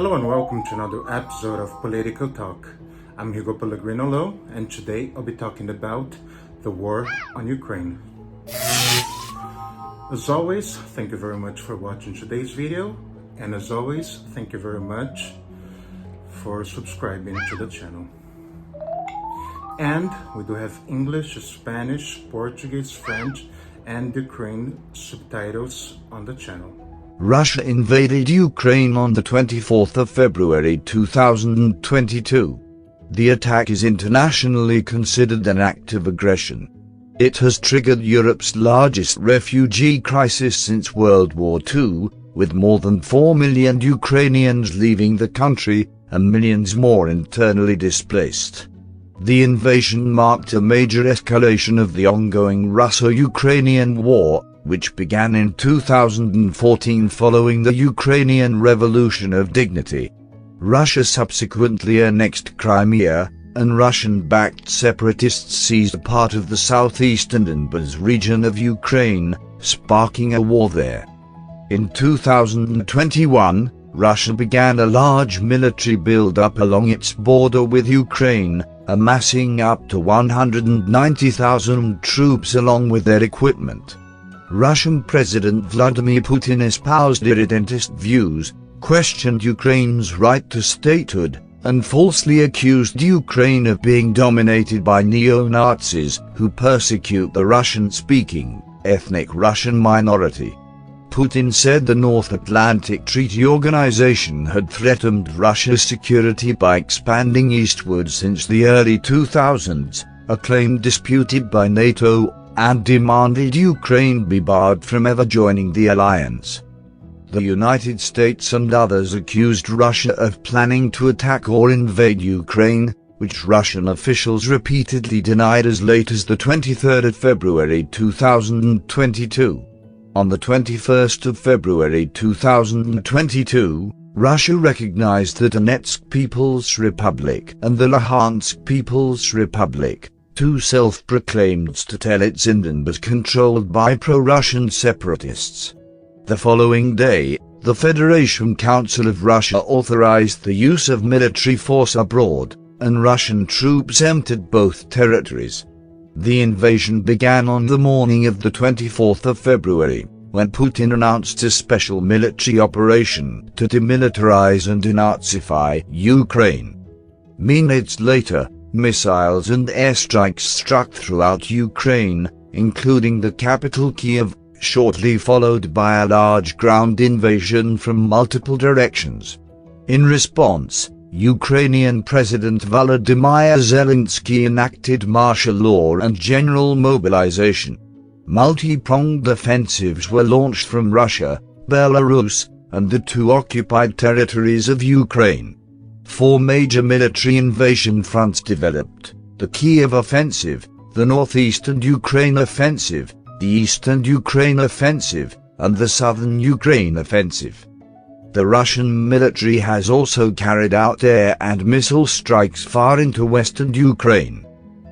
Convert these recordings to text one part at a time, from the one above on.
Hello and welcome to another episode of Political Talk. I'm Hugo Pellegrino, and today I'll be talking about the war on Ukraine. As always, thank you very much for watching today's video, and as always, thank you very much for subscribing to the channel. And we do have English, Spanish, Portuguese, French, and Ukrainian subtitles on the channel. Russia invaded Ukraine on the 24th of February 2022. The attack is internationally considered an act of aggression. It has triggered Europe's largest refugee crisis since World War II, with more than 4 million Ukrainians leaving the country and millions more internally displaced. The invasion marked a major escalation of the ongoing Russo-Ukrainian war, which began in 2014 following the Ukrainian Revolution of Dignity. Russia subsequently annexed Crimea, and Russian-backed separatists seized a part of the southeastern Donbas region of Ukraine, sparking a war there. In 2021, Russia began a large military build-up along its border with Ukraine, amassing up to 190,000 troops along with their equipment. Russian President Vladimir Putin espoused irredentist views, questioned Ukraine's right to statehood, and falsely accused Ukraine of being dominated by neo-Nazis who persecute the Russian-speaking, ethnic Russian minority. Putin said the North Atlantic Treaty Organization had threatened Russia's security by expanding eastward since the early 2000s, a claim disputed by NATO, and demanded Ukraine be barred from ever joining the alliance. The United States and others accused Russia of planning to attack or invade Ukraine, which Russian officials repeatedly denied as late as the 23rd of February 2022. On the 21st of February 2022, Russia recognized the Donetsk People's Republic and the Luhansk People's Republic, two self-proclaimed statelites in Donbas controlled by pro-Russian separatists. The following day, the Federation Council of Russia authorized the use of military force abroad, and Russian troops entered both territories. The invasion began on the morning of the 24th of February, when Putin announced a special military operation to demilitarize and denazify Ukraine. Minutes later, missiles and airstrikes struck throughout Ukraine, including the capital Kiev, shortly followed by a large ground invasion from multiple directions. In response, Ukrainian President Volodymyr Zelensky enacted martial law and general mobilization. Multi-pronged offensives were launched from Russia, Belarus, and the two occupied territories of Ukraine. Four major military invasion fronts developed: the Kiev Offensive, the Northeastern Ukraine Offensive, the Eastern Ukraine Offensive, and the Southern Ukraine Offensive. The Russian military has also carried out air and missile strikes far into western Ukraine.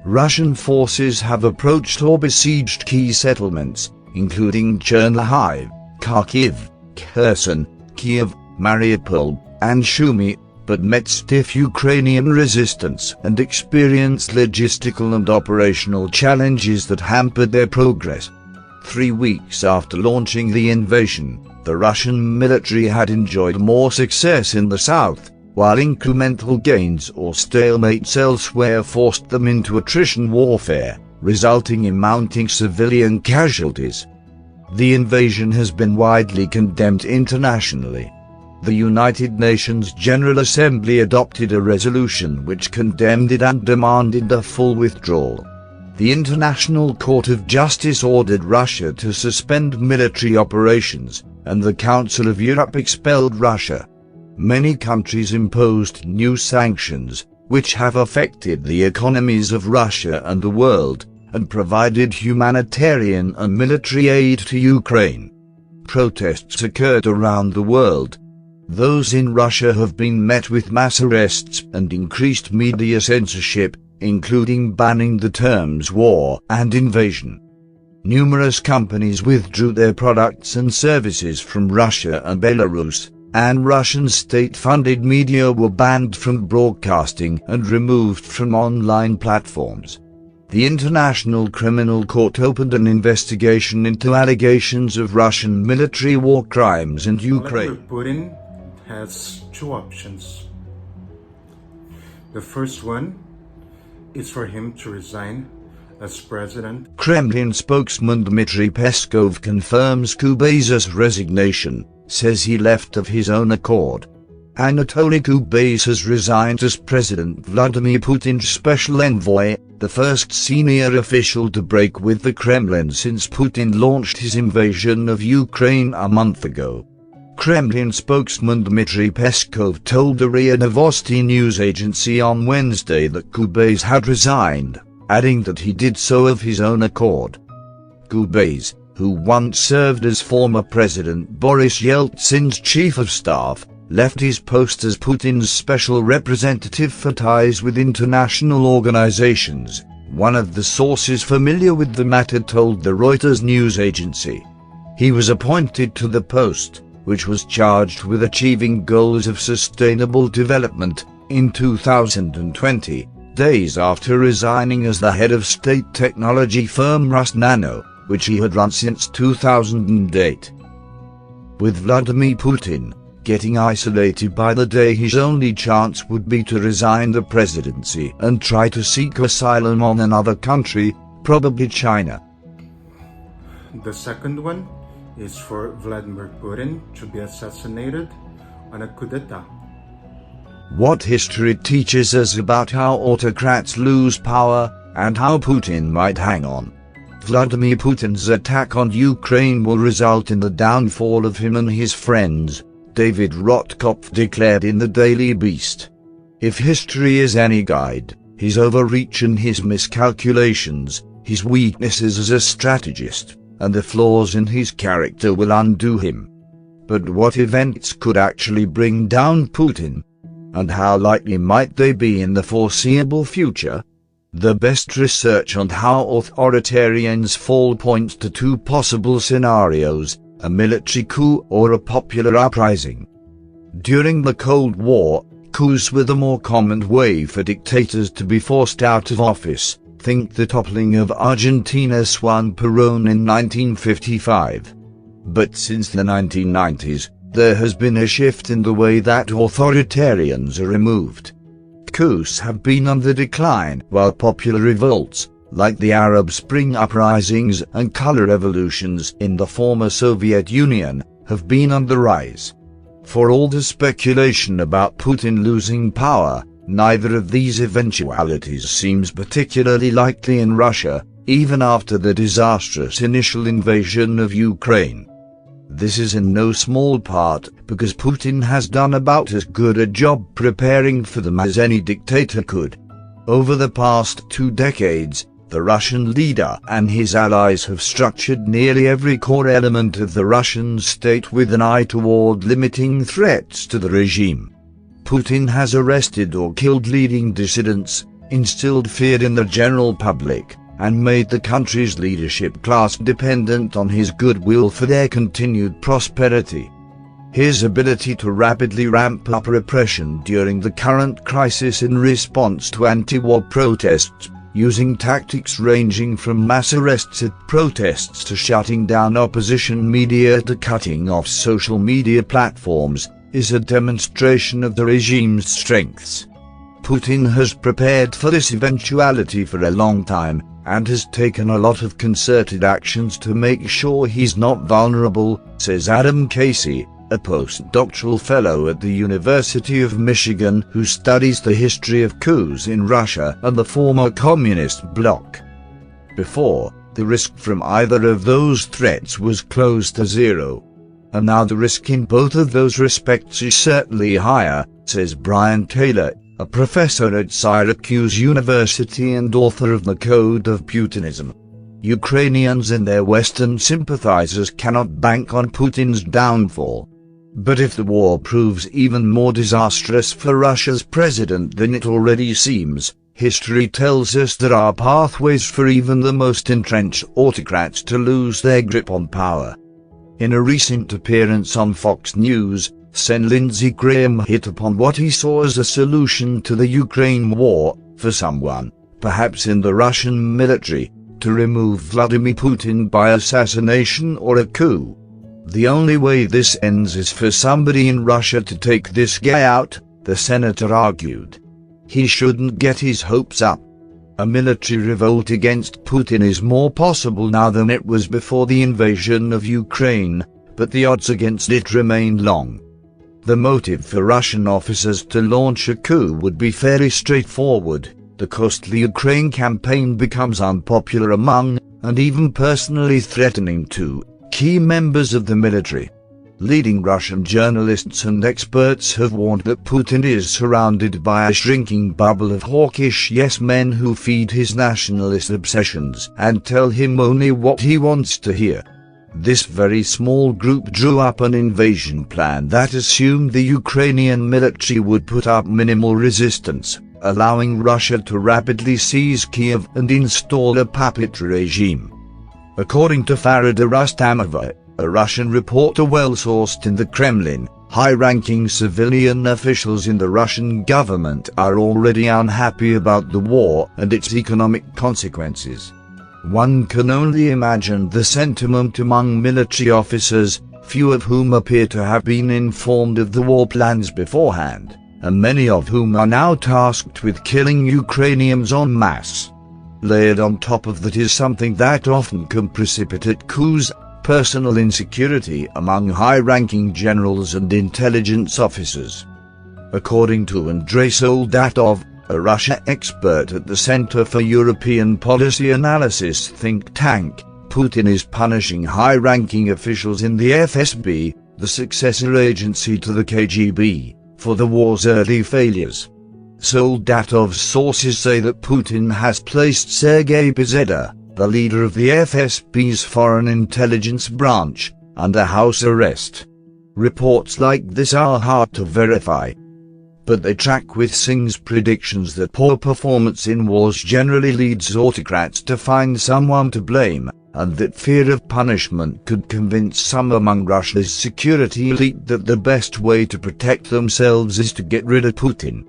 Russian forces have approached or besieged key settlements, including Chernihiv, Kharkiv, Kherson, Kiev, Mariupol, and Sumy, but met stiff Ukrainian resistance and experienced logistical and operational challenges that hampered their progress. 3 weeks after launching the invasion, the Russian military had enjoyed more success in the south, while incremental gains or stalemates elsewhere forced them into attrition warfare, resulting in mounting civilian casualties. The invasion has been widely condemned internationally. The United Nations General Assembly adopted a resolution which condemned it and demanded a full withdrawal. The International Court of Justice ordered Russia to suspend military operations, and the Council of Europe expelled Russia. Many countries imposed new sanctions, which have affected the economies of Russia and the world, and provided humanitarian and military aid to Ukraine. Protests occurred around the world. Those in Russia have been met with mass arrests and increased media censorship, including banning the terms war and invasion. Numerous companies withdrew their products and services from Russia and Belarus, and Russian state-funded media were banned from broadcasting and removed from online platforms. The International Criminal Court opened an investigation into allegations of Russian military war crimes in Ukraine. Putin has two options. The first one is for him to resign as president. Kremlin spokesman Dmitry Peskov confirms Kubais's resignation, says he left of his own accord. Anatoly Kubais has resigned as President Vladimir Putin's special envoy, the first senior official to break with the Kremlin since Putin launched his invasion of Ukraine a month ago. Kremlin spokesman Dmitry Peskov told the RIA Novosti news agency on Wednesday that Kubais had resigned, adding that he did so of his own accord. Kubais, who once served as former President Boris Yeltsin's chief of staff, left his post as Putin's special representative for ties with international organizations, one of the sources familiar with the matter told the Reuters news agency. He was appointed to the post, which was charged with achieving goals of sustainable development, in 2020, days after resigning as the head of state technology firm Rusnano, which he had run since 2008. With Vladimir Putin getting isolated by the day, his only chance would be to resign the presidency and try to seek asylum on another country, probably China. The second one is for Vladimir Putin to be assassinated on a coup d'etat. What history teaches us about how autocrats lose power and how Putin might hang on. Vladimir Putin's attack on Ukraine will result in the downfall of him and his friends, David Rotkopf declared in the Daily Beast. If history is any guide, his overreach and his miscalculations, his weaknesses as a strategist, and the flaws in his character will undo him. But what events could actually bring down Putin? And how likely might they be in the foreseeable future? The best research on how authoritarians fall points to two possible scenarios: a military coup or a popular uprising. During the Cold War, coups were the more common way for dictators to be forced out of office. Think the toppling of Argentina's Juan Perón in 1955. But since the 1990s, there has been a shift in the way that authoritarians are removed. Coups have been on the decline, while popular revolts, like the Arab Spring uprisings and color revolutions in the former Soviet Union, have been on the rise. For all the speculation about Putin losing power, neither of these eventualities seems particularly likely in Russia, even after the disastrous initial invasion of Ukraine. This is in no small part because Putin has done about as good a job preparing for them as any dictator could. Over the past 2 decades, the Russian leader and his allies have structured nearly every core element of the Russian state with an eye toward limiting threats to the regime. Putin has arrested or killed leading dissidents, instilled fear in the general public, and made the country's leadership class dependent on his goodwill for their continued prosperity. His ability to rapidly ramp up repression during the current crisis in response to anti-war protests, using tactics ranging from mass arrests at protests to shutting down opposition media to cutting off social media platforms, is a demonstration of the regime's strengths. Putin has prepared for this eventuality for a long time, and has taken a lot of concerted actions to make sure he's not vulnerable, says Adam Casey, a postdoctoral fellow at the University of Michigan who studies the history of coups in Russia and the former communist bloc. Before, the risk from either of those threats was close to zero. And now the risk in both of those respects is certainly higher, says Brian Taylor, a professor at Syracuse University and author of The Code of Putinism. Ukrainians and their Western sympathizers cannot bank on Putin's downfall. But if the war proves even more disastrous for Russia's president than it already seems, history tells us there are pathways for even the most entrenched autocrats to lose their grip on power. In a recent appearance on Fox News, Sen Lindsey Graham hit upon what he saw as a solution to the Ukraine war, for someone, perhaps in the Russian military, to remove Vladimir Putin by assassination or a coup. The only way this ends is for somebody in Russia to take this guy out, the senator argued. He shouldn't get his hopes up. A military revolt against Putin is more possible now than it was before the invasion of Ukraine, but the odds against it remain long. The motive for Russian officers to launch a coup would be fairly straightforward. The costly Ukraine campaign becomes unpopular among, and even personally threatening to, key members of the military. Leading Russian journalists and experts have warned that Putin is surrounded by a shrinking bubble of hawkish yes-men who feed his nationalist obsessions and tell him only what he wants to hear. This very small group drew up an invasion plan that assumed the Ukrainian military would put up minimal resistance, allowing Russia to rapidly seize Kiev and install a puppet regime. According to Farida Rustamova, a Russian reporter well-sourced in the Kremlin, high-ranking civilian officials in the Russian government are already unhappy about the war and its economic consequences. One can only imagine the sentiment among military officers, few of whom appear to have been informed of the war plans beforehand, and many of whom are now tasked with killing Ukrainians en masse. Layered on top of that is something that often can precipitate coups: personal insecurity among high-ranking generals and intelligence officers. According to Andrei Soldatov, a Russia expert at the Center for European Policy Analysis think tank, Putin is punishing high-ranking officials in the FSB, the successor agency to the KGB, for the war's early failures. Soldatov's sources say that Putin has placed Sergei Bezeda, the leader of the FSB's foreign intelligence branch, under house arrest. Reports like this are hard to verify, but they track with Singh's predictions that poor performance in wars generally leads autocrats to find someone to blame, and that fear of punishment could convince some among Russia's security elite that the best way to protect themselves is to get rid of Putin.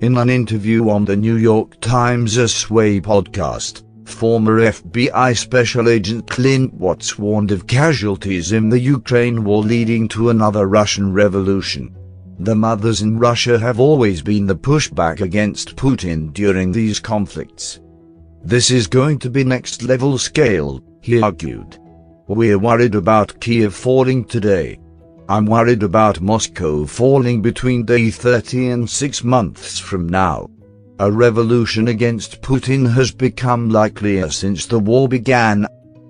In an interview on the New York Times Sway podcast, former FBI Special Agent Clint Watts warned of casualties in the Ukraine war leading to another Russian revolution. The mothers in Russia have always been the pushback against Putin during these conflicts. This is going to be next-level scale, he argued. We're worried about Kiev falling today. I'm worried about Moscow falling between day 30 and 6 months from now. A revolution against Putin has become likelier since the war began.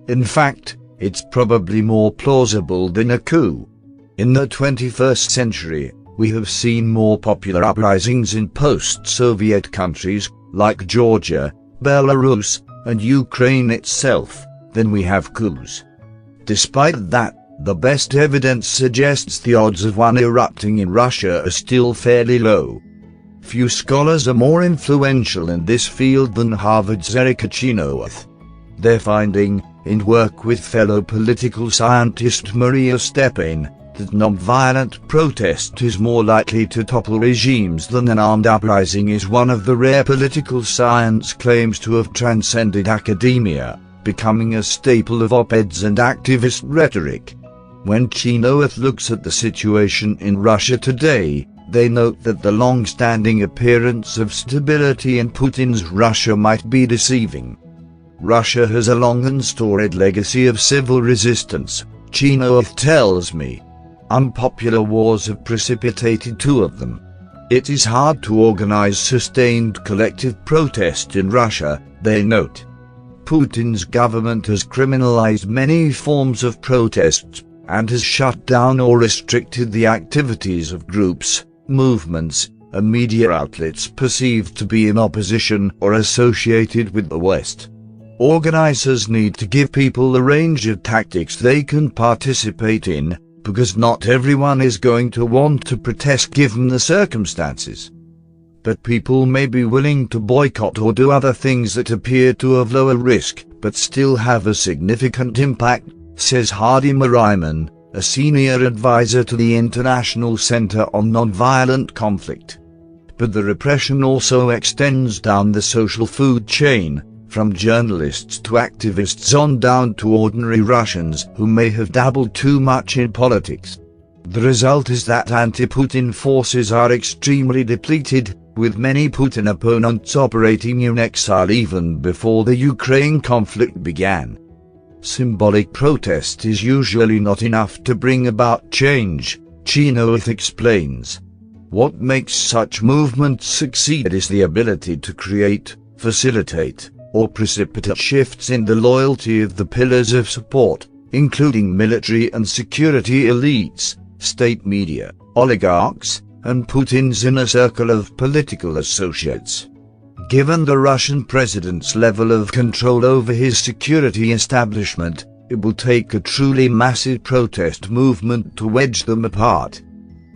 In fact, it's probably more plausible than a coup. In the 21st century, we have seen more popular uprisings in post-Soviet countries, like Georgia, Belarus, and Ukraine itself, than we have coups. Despite that, the best evidence suggests the odds of one erupting in Russia are still fairly low. Few scholars are more influential in this field than Harvard's Erica Chenoweth. Their finding, in work with fellow political scientist Maria Stepien, that non-violent protest is more likely to topple regimes than an armed uprising is one of the rare political science claims to have transcended academia, becoming a staple of op-eds and activist rhetoric. When Chenoweth looks at the situation in Russia today, they note that the long-standing appearance of stability in Putin's Russia might be deceiving. Russia has a long and storied legacy of civil resistance, Chenoweth tells me. Unpopular wars have precipitated 2 of them. It is hard to organize sustained collective protest in Russia, they note. Putin's government has criminalized many forms of protests, and has shut down or restricted the activities of groups, movements, and media outlets perceived to be in opposition or associated with the West. Organizers need to give people a range of tactics they can participate in, because not everyone is going to want to protest given the circumstances. But people may be willing to boycott or do other things that appear to have lower risk, but still have a significant impact, says Hardy Mariman, a senior advisor to the International Center on Nonviolent Conflict. But the repression also extends down the social food chain, from journalists to activists on down to ordinary Russians who may have dabbled too much in politics. The result is that anti-Putin forces are extremely depleted, with many Putin opponents operating in exile even before the Ukraine conflict began. Symbolic protest is usually not enough to bring about change, Chenoweth explains. What makes such movements succeed is the ability to create, facilitate, or precipitate shifts in the loyalty of the pillars of support, including military and security elites, state media, oligarchs, and Putin's inner circle of political associates. Given the Russian president's level of control over his security establishment, it will take a truly massive protest movement to wedge them apart.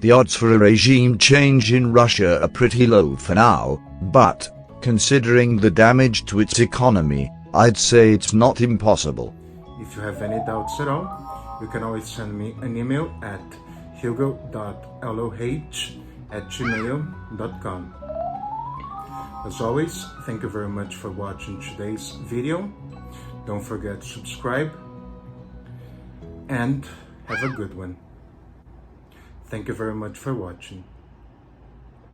The odds for a regime change in Russia are pretty low for now, but, considering the damage to its economy, I'd say it's not impossible. If you have any doubts at all, you can always send me an email at hugo.loh@gmail.com. As always, thank you very much for watching today's video. Don't forget to subscribe and have a good one. Thank you very much for watching.